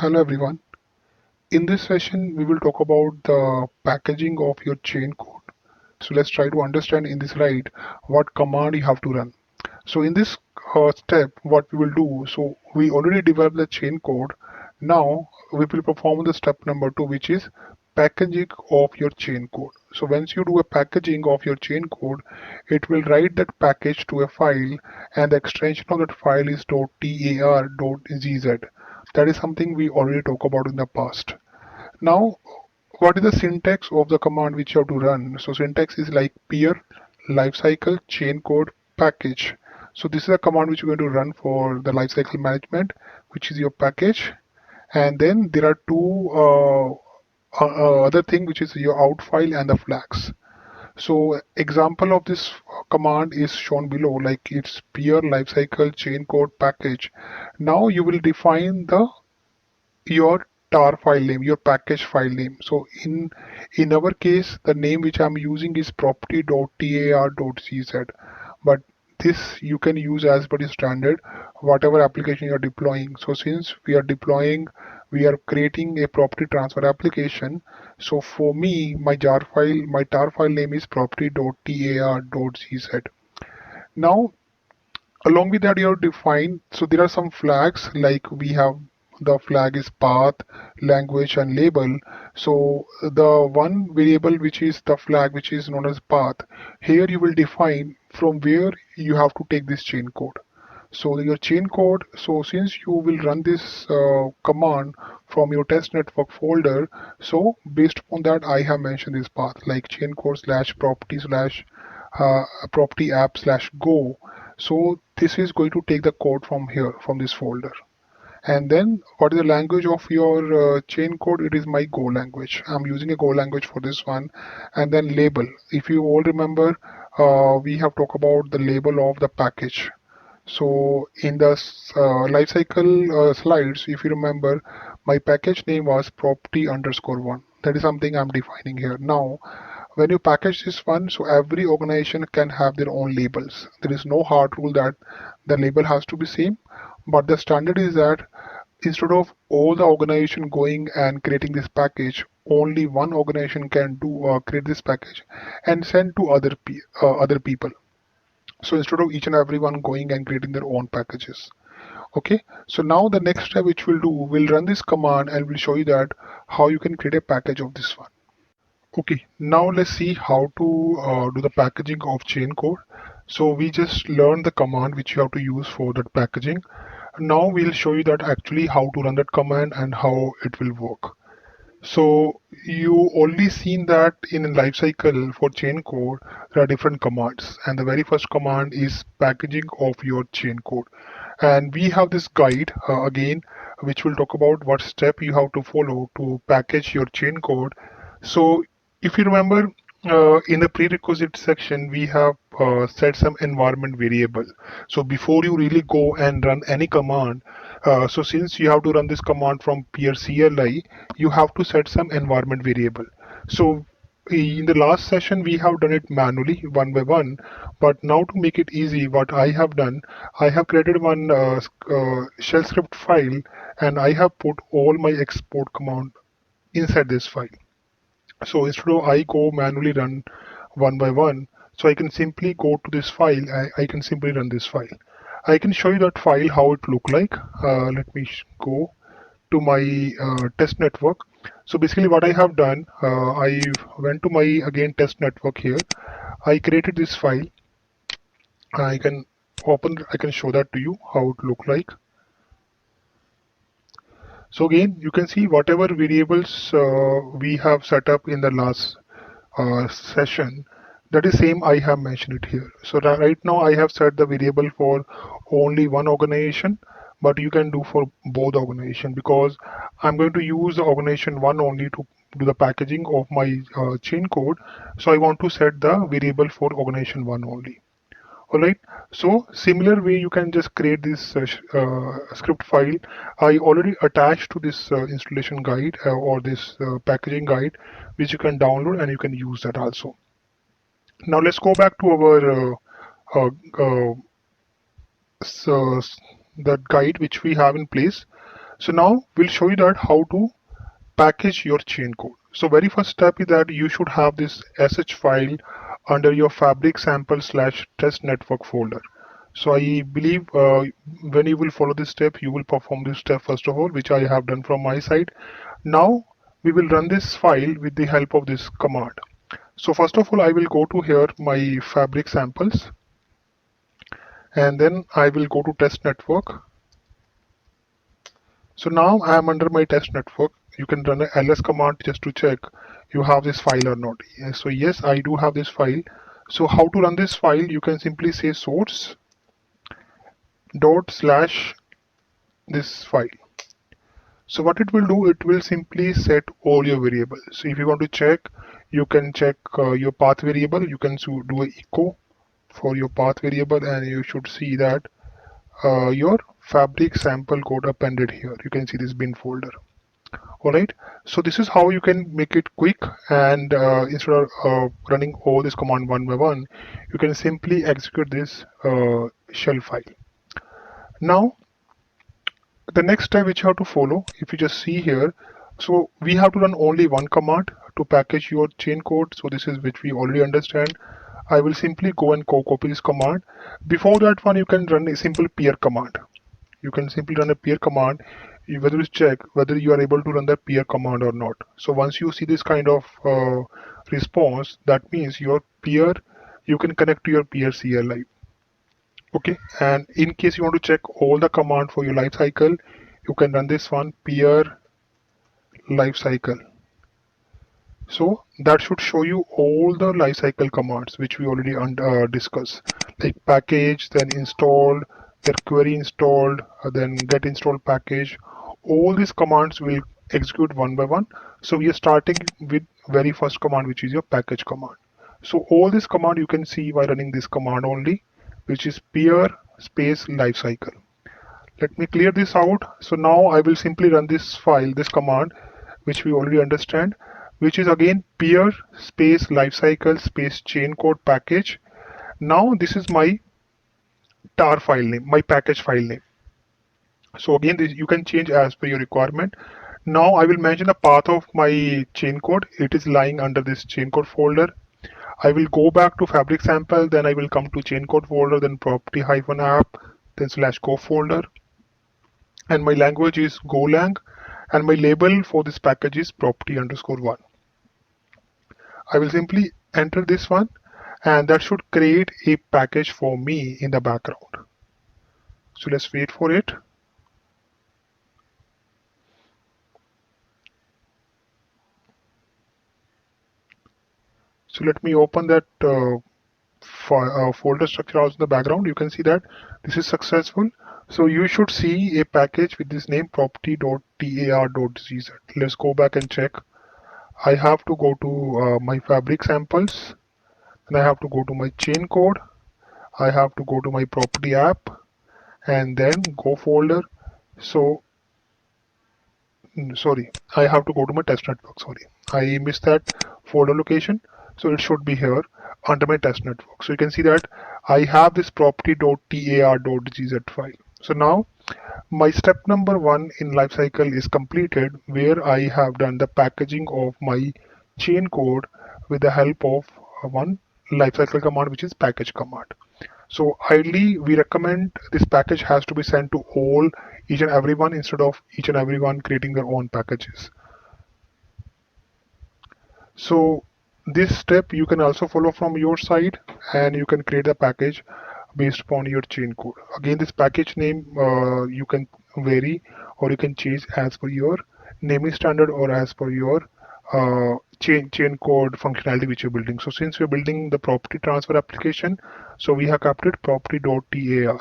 Hello everyone. In this session, we will talk about the packaging of your chain code. So let's try to understand in this slide what command you have to run. So in this step, what we will do, so we already developed the chain code. Now we will perform the step number 2, which is packaging of your chain code. So once you do a packaging of your chain code, it will write that package to a file, and the extension of that file is .tar.gz. That is something we already talked about in the past. Now, what is the syntax of the command which you have to run? So syntax is like peer, lifecycle, chain code, package. So this is a command which you're going to run for the lifecycle management, which is your package. And then there are two other thing, which is your out file and the flags. So example of this command is shown below, like it's peer, lifecycle, chain code, package. Now you will define your tar file name, your package file name. So in our case, the name which I'm using is property.tar.cz, but this you can use as per the standard, whatever application you're deploying. So since we are creating a property transfer application. So for me, my tar file name is property.tar.cz. Now, along with that, you have defined, so there are some flags, like we have the flag is path, language, and label. So the one variable which is the flag, which is known as path, here you will define from where you have to take this chain code. So your chain code, so since you will run this command from your test network folder, so based upon that I have mentioned this path, like chain code slash property slash property app slash go. So this is going to take the code from here, from this folder. And then what is the language of your chain code? It is my Go language. I'm using a Go language for this one. And then label. If you all remember, we have talked about the label of the package. So in the lifecycle slides, if you remember, my package name was property underscore one. That is something I'm defining here. Now, when you package this one, so every organization can have their own labels. There is no hard rule that the label has to be same, but the standard is that instead of all the organization going and creating this package, only one organization can do create this package and send to other people. So instead of each and everyone going and creating their own packages. Okay, so now the next step which we'll do, we'll run this command and we'll show you that how you can create a package of this one. Okay, now let's see how to do the packaging of chain code. So we just learned the command which you have to use for that packaging. Now we'll show you that actually how to run that command and how it will work. So you already seen that in a lifecycle for chain code, there are different commands. And the very first command is packaging of your chain code. And we have this guide again, which will talk about what step you have to follow to package your chain code. So if you remember, in the prerequisite section, we have set some environment variable. So before you really go and run any command, so since you have to run this command from peer CLI, you have to set some environment variable. So in the last session, we have done it manually one by one, but now to make it easy, what I have done, I have created one shell script file, and I have put all my export command inside this file. So instead of I go manually run one by one, so I can simply go to this file. I can simply run this file. I can show you that file how it look like. Let me go to my test network. So basically what I have done, I went to my again test network here. I created this file. I can I can show that to you how it look like. So again, you can see whatever variables we have set up in the last session, that is same I have mentioned it here. So right now I have set the variable for only one organization, but you can do for both organization, because I'm going to use the organization one only to do the packaging of my chain code. So I want to set the variable for organization one only. Alright, so similar way you can just create this script file. I already attached to this installation guide or this packaging guide, which you can download and you can use that also. Now let's go back to our uh, uh, so that guide which we have in place. So now we'll show you that how to package your chain code. So very first step is that you should have this sh file under your fabric sample slash test network folder. So I believe when you will follow this step, you will perform this step first of all, which I have done from my side. Now we will run this file with the help of this command. So first of all, I will go to here my fabric samples, and then I will go to test network. So now I am under my test network. You can run a ls command just to check you have this file or not. Yes, so yes, I do have this file. So how to run this file? You can simply say source dot slash this file. So what it will do, it will simply set all your variables. So if you want to check, you can check your path variable. You can do a echo for your path variable, and you should see that your fabric sample code appended here. You can see this bin folder. Alright, so this is how you can make it quick, and instead of running all this command one by one, you can simply execute this shell file. Now, the next step which you have to follow, if you just see here, so we have to run only one command to package your chain code. So this is which we already understand. I will simply go and copy this command. Before that one, you can run a simple peer command. You can simply run a peer command, whether you check whether you are able to run the peer command or not. So once you see this kind of response, that means your peer, you can connect to your peer CLI. Okay, and in case you want to check all the command for your life cycle, you can run this one, peer lifecycle. So that should show you all the lifecycle commands which we already discussed, like package, then installed, then query installed, then get installed package. All these commands will execute one by one. So we are starting with very first command, which is your package command. So all this command you can see by running this command only, which is peer space lifecycle. Let me clear this out. So now I will simply run this file, this command, which we already understand, which is again peer space lifecycle space chain code package. Now this is my tar file name, my package file name. So again, you can change as per your requirement. Now I will mention the path of my chain code. It is lying under this chain code folder. I will go back to fabric sample, then I will come to chain code folder, then property -app, then /go folder. And my language is Golang, and my label for this package is property_1. I will simply enter this one, and that should create a package for me in the background. So let's wait for it. So let me open that folder structure also in the background. You can see that this is successful. So you should see a package with this name property.tar.gz. Let's go back and check. I have to go to my fabric samples, and I have to go to my chain code. I have to go to my property app, and then go folder. So sorry, I have to go to my test network. Sorry, I missed that folder location. So it should be here under my test network. So you can see that I have this property.tar.gz file. So now my step number 1 in lifecycle is completed, where I have done the packaging of my chain code with the help of one lifecycle command, which is package command. So ideally, we recommend this package has to be sent to all, each and everyone, instead of each and everyone creating their own packages. So this step you can also follow from your side, and you can create a package based upon your chain code. Again, this package name you can vary, or you can change as per your naming standard or as per your chain code functionality which you're building. So since we're building the property transfer application, so we have kept it property.tar.